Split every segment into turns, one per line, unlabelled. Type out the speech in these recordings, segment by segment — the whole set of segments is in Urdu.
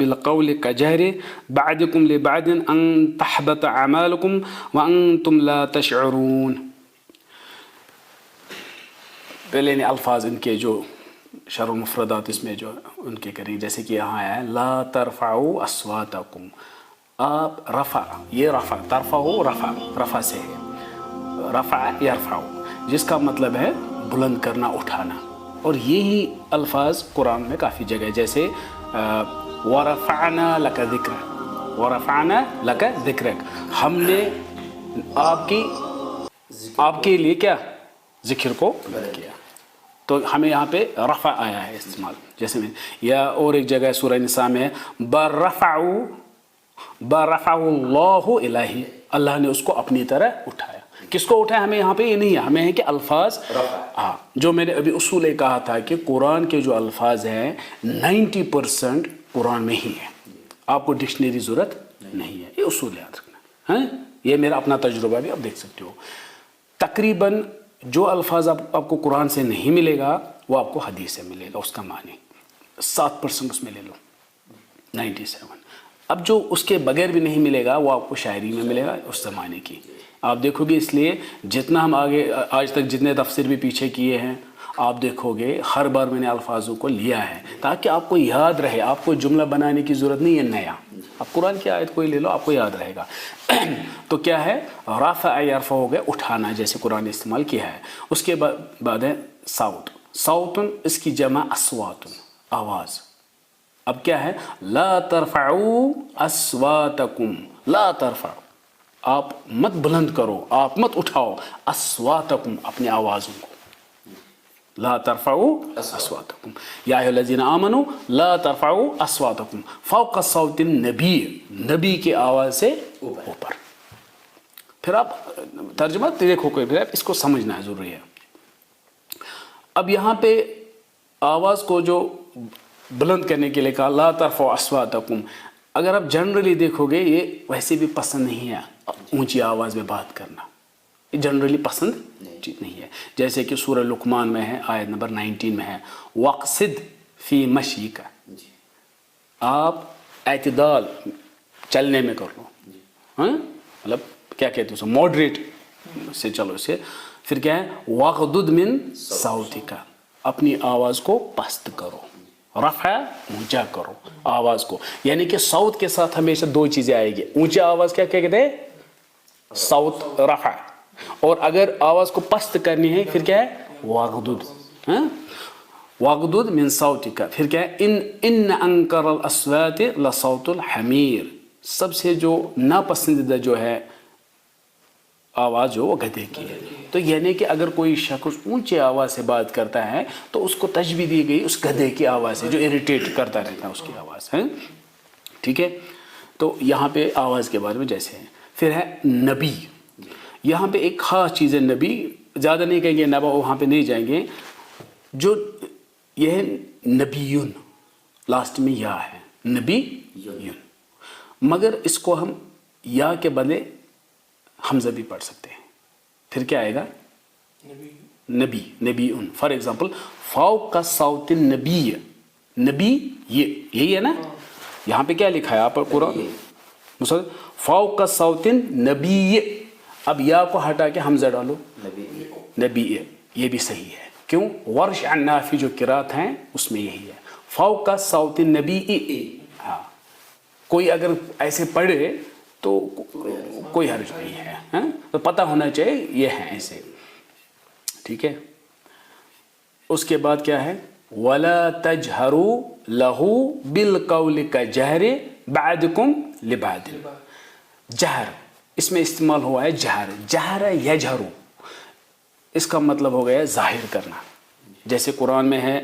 بالقول كجهر بعضكم لبعض أن تحبط أعمالكم وأنتم لا تشعرون. پہلے نے الفاظ ان کے جو شرح المفردات اس میں جو ان کے کریں، جیسے کہ یہاں آیا ہے لا ترفعوا اصواتکم. آپ رفع، یہ رفع ترفعوا رفع سے ہے، رفع یرفع، جس کا مطلب ہے بلند کرنا، اٹھانا. اور یہی الفاظ قرآن میں کافی جگہ، جیسے وَرَفَعْنَا لَكَ ذِكْرَكَ، وَرَفَعْنَا لَكَ ذِكْرَكَ، ہم نے آپ کے لیے کیا ذکر کو بلند کیا. تو ہمیں یہاں پہ رفع آیا ہے استعمال، جیسے میں، یا اور ایک جگہ سورہ نساء میں بَرَفَعُ اللَّهُ إِلَيْهِ، اللہ نے اس کو اپنی طرح اٹھایا. کس کو اٹھایا؟ ہمیں یہاں پہ یہ نہیں ہے، ہمیں ہے کہ الفاظ، جو میں نے ابھی اصول کہا تھا کہ قرآن کے جو الفاظ ہیں 90% قرآن میں ہی ہے، آپ کو ڈکشنری ضرورت نہیں ہے. یہ اصول یاد رکھنا ہے، یہ میرا اپنا تجربہ بھی آپ دیکھ سکتے ہو. تقریباً جو الفاظ آپ کو قرآن سے نہیں ملے گا وہ آپ کو حدیث سے ملے گا. اس کا معنی 7% اس میں لے لو، 97. اب جو اس کے بغیر بھی نہیں ملے گا وہ آپ کو شاعری میں ملے گا اس زمانے کی. آپ دیکھو گے، اس لیے جتنا ہم آگے آج تک جتنے تفسیر بھی پیچھے کیے ہیں، آپ دیکھو گے ہر بار میں نے الفاظوں کو لیا ہے تاکہ آپ کو یاد رہے. آپ کو جملہ بنانے کی ضرورت نہیں ہے نیا، آپ قرآن کی آیت کوئی لے لو، آپ کو یاد رہے گا. تو کیا ہے؟ رفع یرفع ہو گیا اٹھانا، جیسے قرآن نے استعمال کیا ہے. اس کے بعد ہے صوت. صوتن اس کی جمع اصوات، آواز. اب کیا ہے؟ لا ترفعوا اصواتکم، لا ترفعوا، آپ مت بلند کرو، آپ مت اٹھاؤ، اصواتکم، اپنی آوازوں کو. لا ترفعوا اصواتکم یا ایھا الذین آمنوا لا ترفعوا اصواتکم فوق صوت النبی، نبی کی آواز سے اوپر. پھر آپ ترجمہ دیکھو کوئی، پھر آپ اس کو سمجھنا ضروری ہے. اب یہاں پہ آواز کو جو بلند کرنے کے لیے کہا لا ترفعوا اصواتکم، اگر آپ جنرلی دیکھو گے یہ ویسے بھی پسند نہیں ہے اونچی آواز میں بات کرنا، یہ جنرلی پسند نہیں ہے. جیسے کہ سورہ لقمان میں ہے، آیت نمبر 19 میں ہے وَقْصِدْ فِي مَشْيِكَ، آپ اعتدال چلنے میں کر لو، مطلب کیا کہتے ہیں، ماڈریٹ سے چلو اسے. پھر کیا ہے؟ وَغْضُضْ مِنْ صَوْتِكَ، اپنی آواز کو پست کرو، رفع اونچا کرو آواز کو. یعنی کہ صوت کے ساتھ ہمیشہ دو چیزیں آئے گی. اونچا آواز کیا کہتے ہیں؟ صوت رفع. اور اگر آواز کو پست کرنی ہے پھر کیا ہے؟ وَغْضُضْ، وَغْضُضْ مِنْ صَوْتِكَ. پھر کیا ہے؟ إِنَّ أَنْكَرَ الْأَصْوَاتِ لَصَوْتُ الْحَمِيرِ، سب سے جو ناپسندیدہ جو ہے آواز جو وہ گدھے کی ہے. تو یعنی کہ اگر کوئی شخص اونچے آواز سے بات کرتا ہے تو اس کو تشبیہ دی گئی اس گدھے کی آواز سے جو اریٹیٹ کرتا رہتا ہے، اس کی آواز ہے. ٹھیک ہے، تو یہاں پہ آواز کے بارے میں جیسے ہے. پھر ہے نبی. یہاں پہ ایک خاص چیز ہے، نبی زیادہ نہیں کہیں گے، نبا وہاں پہ نہیں جائیں گے. جو یہ ہے نبیون، لاسٹ میں یا ہے نبی یون، مگر اس کو ہم یا کے بدلے حمزہ بھی پڑھ سکتے ہیں. پھر کیا آئے گا؟ نبی، نبیون. فار ایگزامپل فوق صوت النبی، نبی یہی ہے نا. یہاں پہ کیا لکھا ہے آپ قرآن؟ فوق صوت النبی. اب یا کو ہٹا کے حمزہ ڈالو، نبی. یہ بھی صحیح ہے. کیوں؟ ورش عن نافع جو قرات ہیں اس میں یہی ہے، فوق صوت النبی. ہاں، کوئی اگر ایسے پڑھے تو کوئی حرج نہیں ہے، تو پتہ ہونا چاہیے یہ ہیں ایسے. ٹھیک ہے. اس کے بعد کیا ہے؟ وَلَا تَجْهَرُوا لَهُ بِالْقَوْلِ كَجَهْرِ بَعْضِكُمْ لِبَعْضٍ. جہر اس میں استعمال ہوا ہے جہر، جہر یجہرو، اس کا مطلب ہو گیا ظاہر کرنا. جیسے قرآن میں ہے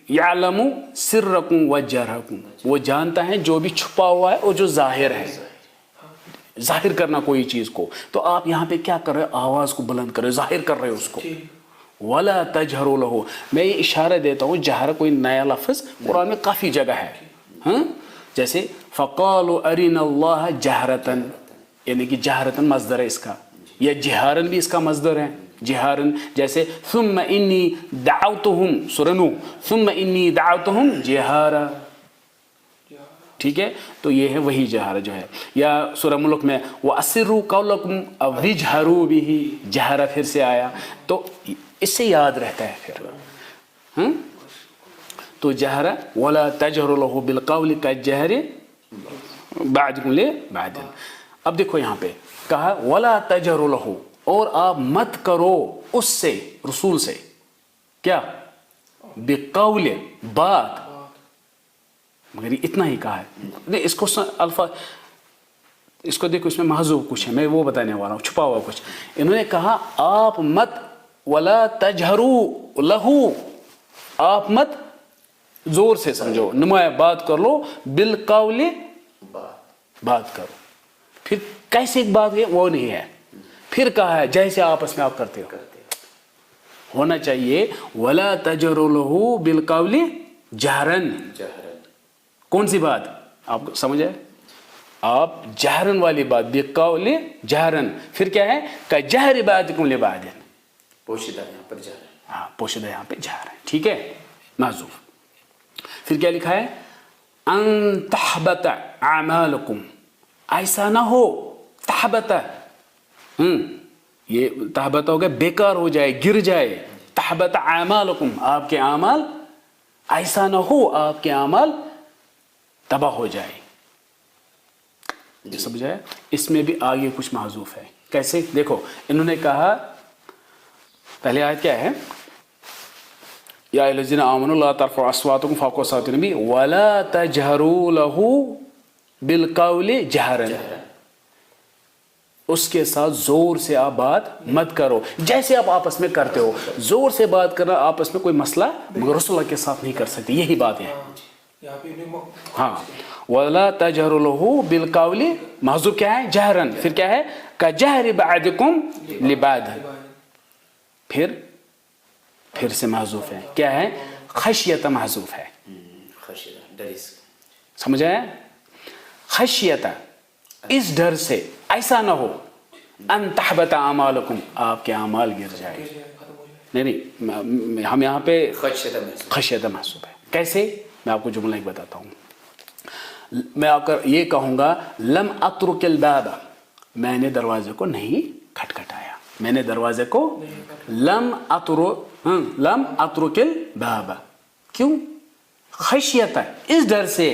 یعلم سرکم و جہرکم، وہ جانتا ہے جو بھی چھپا ہوا ہے اور جو ظاہر ہے، ظاہر کرنا کوئی چیز کو. تو آپ یہاں پہ کیا کر رہے ہو؟ آواز کو بلند کر رہے ہو، ظاہر کر رہے ہو اس کو. وَلَا تَجْهَرُوا لَهُ. میں یہ اشارہ دیتا ہوں، جہر کوئی نیا لفظ قرآن میں کافی جگہ ہے. جیسے فَقَالُوا أَرِنَا اللَّهَ جَهْرَةً، یعنی کہ جہرتاً مصدر ہے اس کا، یا جہارن بھی اس کا مصدر ہے، جہارن. جیسے ثُمَّ إِنِّي دَعَوْتُهُمْ سورہ نوح، ثُمَّ إِنِّي دَعَوْتُهُمْ جِهَارًا. ٹھیک ہے. تو یہ ہے وہی جہر جو ہے. یا سورہ ملک میں وَأَسِرُّوا قَوْلَكُمْ أَوْ اجْهَرُوا بِهِ جہر پھر سے آیا, تو اس سے یاد رہتا ہے پھر. تو جہر وَلَا تَجْهَرُوا لَهُ بِالْقَوْلِ كَالْجَهْرِ بَعْضِكُمْ لِبَعْضٍ. اب دیکھو یہاں پہ کہا وَلَا تَجْهَرُوا لَهُ, اور آپ مت کرو اس سے, رسول سے, کیا بقول بات, مگر اتنا ہی کہا ہے. اس کو الفاظ اس کو دیکھو, اس میں محذوف کچھ ہے, میں وہ بتانے والا ہوں, چھپا ہوا کچھ. انہوں نے کہا آپ مت, ولا تجہروا لہو, آپ مت زور سے سمجھو, نمایاں بات کر لو, بالقول بات کرو. پھر کیسی ایک بات ہے وہ نہیں ہے, پھر کہا ہے جیسے آپس میں آپ کرتے ہو. ہونا چاہیے ولا تجہروا لہو بالقول جہرن. کون سی بات آپ کو سمجھ آئے؟ آپ جہرن والی بات, بالقول جہرن. پھر کیا ہے کجہر بعضکم لبعض,
پوشیدہ یہاں پر جہر ہے.
ہاں پوشیدہ یہاں پہ جہر ہے, ٹھیک ہے, محذوف. پھر کیا لکھا ہے ان تحبط اعمالکم, ایسا نہ ہو, تحبط یہ تحبط ہو گیا بیکار ہو جائے, گر جائے. تحبط اعمالکم, آپ کے اعمال, ایسا نہ ہو آپ کے اعمال تباہ ہو جائے. یہ سمجھ آیا؟ اس میں بھی آگے کچھ محذوف ہے. کیسے دیکھو, انہوں نے کہا پہلے آیت کیا ہے, یا ایھا الذین آمنوا لا ترفعوا اصواتکم فوق صوت النبی ولا تجہروا لہ بالقول جہرا, اس کے ساتھ زور سے آپ بات مت کرو جیسے آپ آپس میں کرتے ہو. زور سے بات کرنا آپس میں کوئی مسئلہ مگر رسول اللہ کے ساتھ نہیں کر سکتے, یہی بات ہے. ہاں ولا تجہروا لہ بالقول, محذوف کیا ہے جہرن. پھر کیا ہے کجہر بعضکم لبعض, پھر سے محذوف ہے, کیا ہے خشیت, محذوف ہے. سمجھ آیا؟ خشیت, اس ڈر سے, ایسا نہ ہو ان تحبط اعمالکم, آپ کے اعمال گر جائے. نہیں ہم یہاں پہ خشیت محذوف ہے. کیسے, میں آپ کو جملہ ایک بتاتا ہوں. میں آ کر یہ کہوں گا لم اترک الباب, میں نے دروازے کو نہیں کھٹکھٹایا, میں نے دروازے کو لم اترک الباب, کیوں؟ خشیت, اس ڈر سے,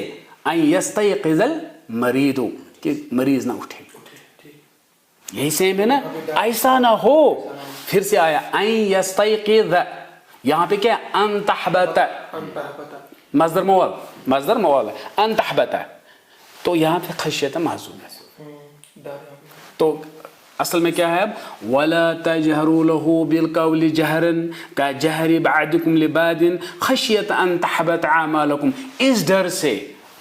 ان یستیقظ المریض, کہ مریض نہ اٹھے. یہی سیم ہے نا, ایسا نہ ہو. پھر سے آیا ان یستیقظ, یہاں پہ کیا ان تحبط, مصدر موال ہے, ان تحبط, تو یہاں پہ خشیت محذوف ہے. تو اصل میں کیا ہے اب ولا تجہروا لہ بالقول جہرا کجہر بعضکم لبعض خشیت ان تحبط اعمالکم, اس ڈر سے,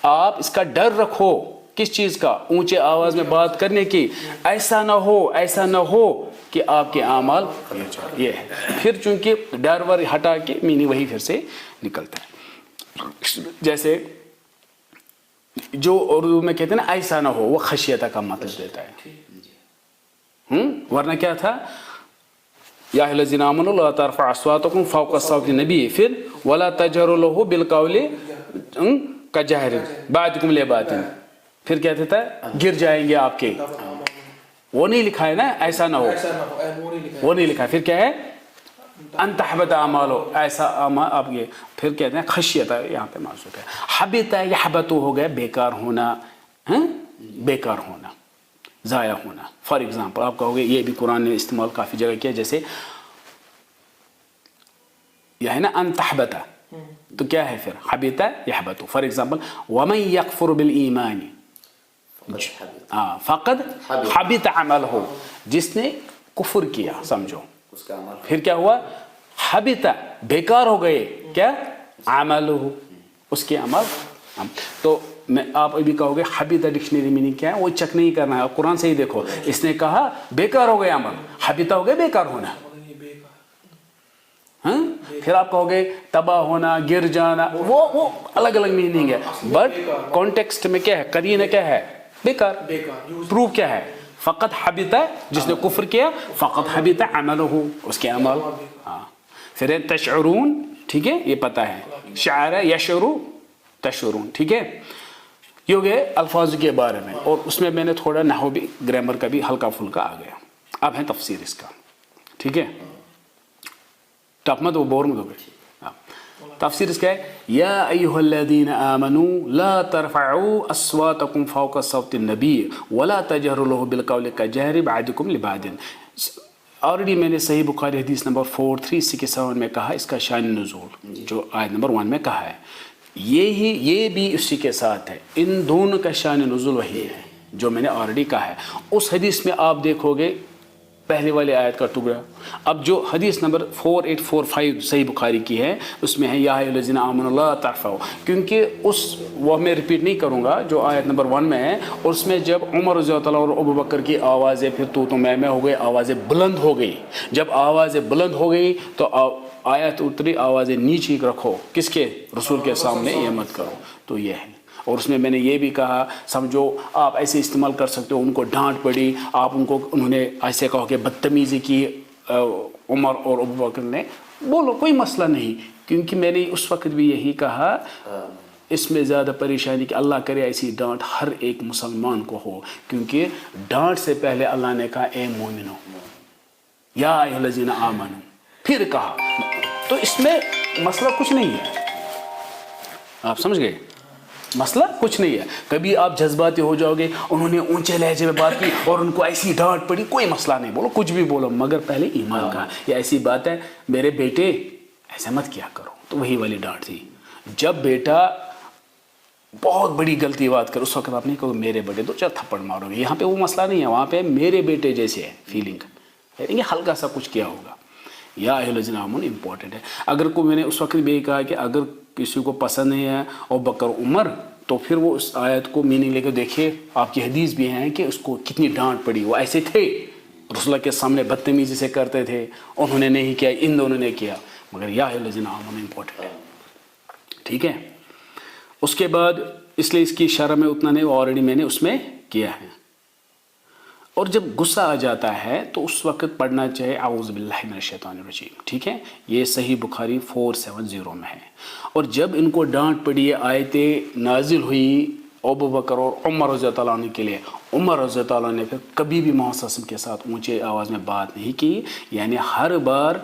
آپ اس کا ڈر رکھو, کس چیز کا؟ اونچے آواز میں بات کرنے کی. ایسا نہ ہو کہ آپ کے اعمال, یہ ہے. پھر چونکہ ڈر ور ہٹا کے مینی وہی پھر سے نکلتا ہے. جیسے جو اردو میں کہتے ہیں نا ایسا نہ ہو, وہ خشیت کا مطلب دیتا ہے. ورنہ کیا تھا یا ایھا الذین آمنوا لا ترفعوا اصواتکم فوق صوت النبی, پھر ولا تجہروا لہ بالقول کجہر بعضکم لبعض, پھر کیا دیتا ہے گر جائیں گے آپ کے. وہ نہیں لکھا ہے نا ایسا نہ ہو, وہ نہیں لکھا ہے. پھر کیا ہے ان تحبط اعمالو, ایسا آپ یہ, پھر کہتے ہیں خشیت, یہاں پہ محذوف ہے. حبط یحبط ہو گیا بیکار ہونا, بیکار ہونا, ضائع ہونا. فار ایگزامپل آپ کہو گے, یہ بھی قرآن نے استعمال کافی جگہ کیا, جیسے یہ ہے نا ان تحبط, تو کیا ہے پھر حبط یحبط. فار ایگزامپل ومن یکفر بالایمان فقد حبط عملہ, جس نے کفر کیا سمجھو, پھر کیا ہوا حبط, بیکار ہو گئے, کیا عملہ, اس کے عمل. تو میں آپ ابھی کہو گے حبط ڈکشنری میننگ کیا ہے, وہ چیک نہیں کرنا ہے, قرآن سے ہی دیکھو. اس نے کہا بیکار ہو گیا عمل, حبط ہو گیا بیکار ہونا. پھر آپ کہو گے تباہ ہونا, گر جانا, وہ الگ الگ میننگ ہے. بٹ کانٹیکسٹ میں کیا ہے, قرینہ کیا ہے, بیکار. پروف کیا ہے فقط حبط, جس نے کفر کیا فقط حبط عملہ, اس کے عمل. پھر تشعرون, ٹھیک ہے, یہ پتہ ہے. شعر یشعر تشعرون, ٹھیک ہے. یہ ہو گئے الفاظ کے بارے میں، اور اس میں میں نے تھوڑا نحو بھی گرامر کا بھی ہلکا پھلکا آ گیا. اب ہے تفسیر اس کا. ٹھیک ہے، ٹپ مت وہ بور مت ہو گئے. تفسیر اس کا ہے یا ایھا الذین آمنوا لا ترفعوا اصواتکم فوق صوت النبی ولا تجہروا له بالقول کجہر بعضکم لبعض. آلریڈی میں نے صحیح بخاری حدیث نمبر 4367 میں کہا اس کا شان نزول جو آیت نمبر 1 میں کہا ہے، یہ بھی اسی کے ساتھ ہے. ان دونوں کا شان نزول وہی ہے جو میں نے آلریڈی کہا ہے. اس حدیث میں آپ دیکھو گے پہلے والی آیت کا ٹکڑا. اب جو حدیث نمبر 4845 صحیح بخاری کی ہے اس میں ہے یا ایھا الذین آمنوا لا ترفعوا، کیونکہ وہ میں ریپیٹ نہیں کروں گا جو آیت نمبر 1 میں ہے. اور اس میں جب عمر رضی اللہ عنہ اور ابو بکر کی آوازیں پھر تو میں ہو گئی، آوازیں بلند ہو گئی. جب آوازیں بلند ہو گئی تو آیت اتری آوازیں نیچے رکھو، کس کے؟ رسول کے سامنے، یہ مت کرو. تو یہ ہے. اور اس میں نے یہ بھی کہا سمجھو آپ ایسے استعمال کر سکتے ہو، ان کو ڈانٹ پڑی، آپ انہوں نے ایسے کہو کہ بدتمیزی کی عمر اور ابو بکر نے، بولو کوئی مسئلہ نہیں. کیونکہ میں نے اس وقت بھی یہی کہا اس میں زیادہ پریشانی کہ اللہ کرے ایسی ڈانٹ ہر ایک مسلمان کو ہو، کیونکہ ڈانٹ سے پہلے اللہ نے کہا اے مومنو یا ایھا الذین آمنو، پھر کہا. تو اس میں مسئلہ کچھ نہیں ہے. آپ سمجھ گئے؟ مسئلہ کچھ نہیں ہے. کبھی آپ جذباتی ہو جاؤ گے، انہوں نے اونچے لہجے میں بات کی اور ان کو ایسی ڈانٹ پڑی، کوئی مسئلہ نہیں، بولو کچھ بھی بولو، مگر پہلے ایمان کا. یہ ایسی بات ہے میرے بیٹے ایسے مت کیا کرو، تو وہی والی ڈانٹ تھی. جب بیٹا بہت بڑی غلطی بات کر اس وقت آپ نہیں کہو میرے بیٹے تو چل تھپڑ مارو گے. یہاں پہ وہ مسئلہ نہیں ہے، وہاں پہ میرے بیٹے جیسے ہے فیلنگ، یعنی کہ ہلکا سا کچھ کیا ہوگا. یا ایھا الذین آمنوا امپورٹنٹ ہے. اگر کو میں نے اس وقت بھی کہا کہ اگر کسی کو پسند نہیں ہے ابو بکر عمر تو پھر وہ اس آیت کو میننگ لے کے دیکھیے. آپ کی حدیث بھی ہیں کہ اس کو کتنی ڈانٹ پڑی. وہ ایسے تھے رسول اللہ کے سامنے بدتمیزی سے کرتے تھے، انہوں نے نہیں کیا، ان دونوں نے کیا. مگر یا ایھا الذین آمنوا امپورٹنٹ ہے. ٹھیک ہے. اس کے بعد اس لیے اس کی شرح میں اتنا نہیں، آلریڈی میں نے اس میں کیا ہے. اور جب غصہ آ جاتا ہے تو اس وقت پڑھنا چاہے اعوذ باللہ من الشیطان الرجیم. ٹھیک ہے، یہ صحیح بخاری 470 میں ہے. اور جب ان کو ڈانٹ پڑی، آیتیں نازل ہوئی ابو بکر اور عمر رضی اللہ عنہ کے لیے، عمر رضی اللہ عنہ نے پھر کبھی بھی محمد صلی اللہ علیہ وسلم کے ساتھ اونچے آواز میں بات نہیں کی. یعنی ہر بار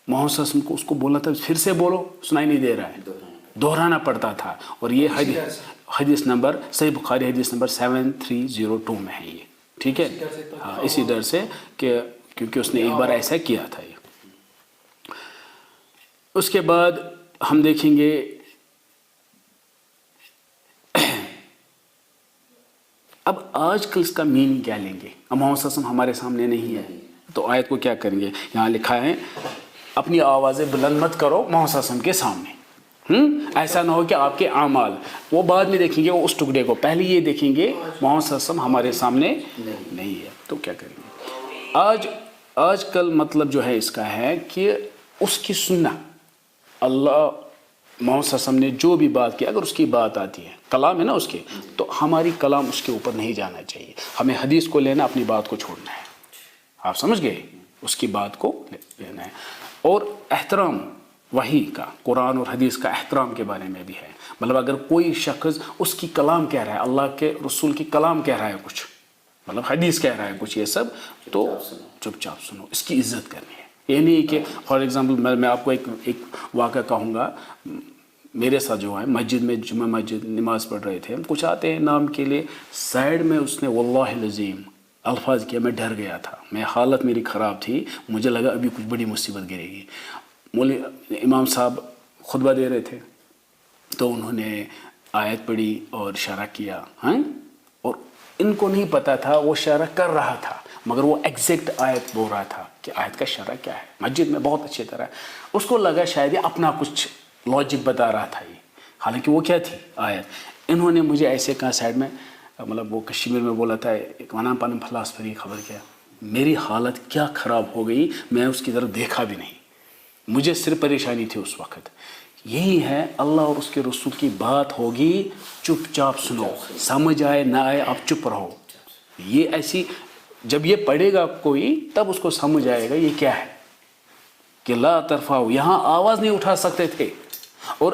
محمد صلی اللہ علیہ وسلم کو اس کو بولنا تھا پھر سے بولو، سنائی نہیں دے رہا ہے، دہرانا پڑتا تھا. اور یہ حدیث نمبر صحیح بخاری حدیث نمبر 7302 میں ہے یہ. ٹھیک ہے، ہاں اسی ڈر سے کہ کیونکہ اس نے ایک بار ایسا کیا تھا. یہ اس کے بعد ہم دیکھیں گے اب آج کل اس کا میننگ کیا لیں گے. اب محمد صلی اللہ علیہ وسلم ہمارے سامنے نہیں ہے تو آیت کو کیا کریں گے. یہاں لکھا ہے اپنی آوازیں بلند مت کرو محمد صلی اللہ علیہ وسلم کے سامنے. ایسا نہ ہو کہ آپ کے اعمال، وہ بعد میں دیکھیں گے، وہ اس ٹکڑے کو پہلے یہ دیکھیں گے محمد صلی اللہ علیہ وسلم ہمارے سامنے نہیں ہے تو کیا کریں گے. آج کل مطلب جو ہے اس کا ہے کہ اس کی سننا، اللہ محمد صلی اللہ علیہ وسلم نے جو بھی بات کی، اگر اس کی بات آتی ہے، کلام ہے نا اس کے، تو ہماری کلام اس کے اوپر نہیں جانا چاہیے. ہمیں حدیث کو لینا، اپنی بات کو چھوڑنا ہے. آپ سمجھ گئے؟ اس کی بات کو لینا ہے. اور احترام وحی کا، قرآن اور حدیث کا احترام کے بارے میں بھی ہے. مطلب اگر کوئی شخص اس کی کلام کہہ رہا ہے، اللہ کے رسول کی کلام کہہ رہا ہے کچھ، مطلب حدیث کہہ رہا ہے کچھ، یہ سب تو چپ چاپ سنو، اس کی عزت کرنی ہے. یہ نہیں کہ فار ایگزامپل میں آپ کو ایک واقعہ کہوں گا. میرے ساتھ جو ہے مسجد میں، جمعہ مسجد نماز پڑھ رہے تھے ہم، کچھ آتے ہیں نام کے لیے، سائڈ میں اس نے واللہ العظیم الفاظ کیا، میں ڈر گیا تھا، حالت میری خراب تھی، مجھے لگا ابھی کچھ بڑی مصیبت گرے گی. امام صاحب خطبہ دے رہے تھے تو انہوں نے آیت پڑھی اور اشارہ کیا. اور ان کو نہیں پتا تھا وہ اشارہ کر رہا تھا، مگر وہ ایگزیکٹ آیت بول رہا تھا کہ آیت کا اشارہ کیا ہے. مسجد میں بہت اچھی طرح اس کو لگا شاید یہ اپنا کچھ لاجک بتا رہا تھا یہ، حالانکہ وہ کیا تھی آیت. انہوں نے مجھے ایسے کہا سائڈ میں، مطلب وہ کشمیر میں بولا تھا ایک ونام پانم فلاسفری خبر کیا. میری حالت کیا خراب ہو گئی، میں اس کی طرف دیکھا بھی نہیں، مجھے صرف پریشانی تھی اس وقت. یہی ہے اللہ اور اس کے رسول کی بات ہوگی، چپ چاپ سنو، سمجھ آئے نہ آئے آپ چپ رہو. یہ ایسی جب یہ پڑھے گا کوئی تب اس کو سمجھ آئے گا یہ کیا ہے کہ لا ترفعوا، یہاں آواز نہیں اٹھا سکتے تھے. اور